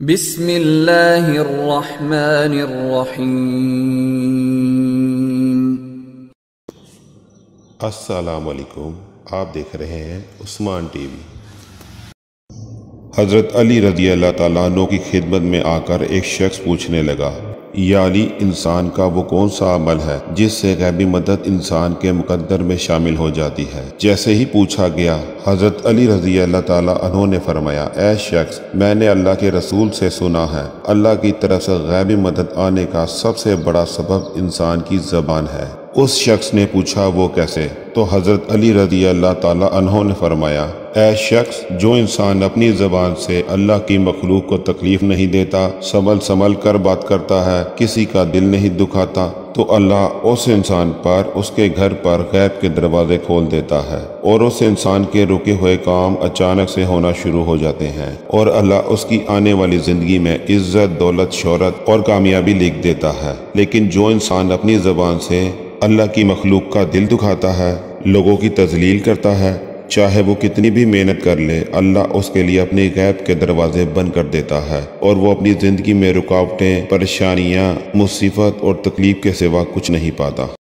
بسم اللہ الرحمن الرحیم۔ السلام علیکم، آپ دیکھ رہے ہیں عثمان ٹی وی۔ حضرت علی رضی اللہ تعالیٰ عنہ کی خدمت میں آ کر ایک شخص پوچھنے لگا، یا علی، انسان کا وہ کون سا عمل ہے جس سے غیبی مدد انسان کے مقدر میں شامل ہو جاتی ہے؟ جیسے ہی پوچھا گیا، حضرت علی رضی اللہ تعالیٰ عنہ نے فرمایا، اے شخص، میں نے اللہ کے رسول سے سنا ہے، اللہ کی طرف سے غیبی مدد آنے کا سب سے بڑا سبب انسان کی زبان ہے۔ اس شخص نے پوچھا، وہ کیسے؟ تو حضرت علی رضی اللہ تعالیٰ عنہ نے فرمایا، اے شخص، جو انسان اپنی زبان سے اللہ کی مخلوق کو تکلیف نہیں دیتا، سنبھل کر بات کرتا ہے، کسی کا دل نہیں دکھاتا، تو اللہ اس انسان پر، اس کے گھر پر غیب کے دروازے کھول دیتا ہے، اور اس انسان کے رکے ہوئے کام اچانک سے ہونا شروع ہو جاتے ہیں، اور اللہ اس کی آنے والی زندگی میں عزت، دولت، شہرت اور کامیابی لکھ دیتا ہے۔ لیکن جو انسان اپنی زبان سے اللہ کی مخلوق کا دل دکھاتا ہے، لوگوں کی تذلیل کرتا ہے، چاہے وہ کتنی بھی محنت کر لے، اللہ اس کے لیے اپنے غیب کے دروازے بند کر دیتا ہے، اور وہ اپنی زندگی میں رکاوٹیں، پریشانیاں، مصیبت اور تکلیف کے سوا کچھ نہیں پاتا۔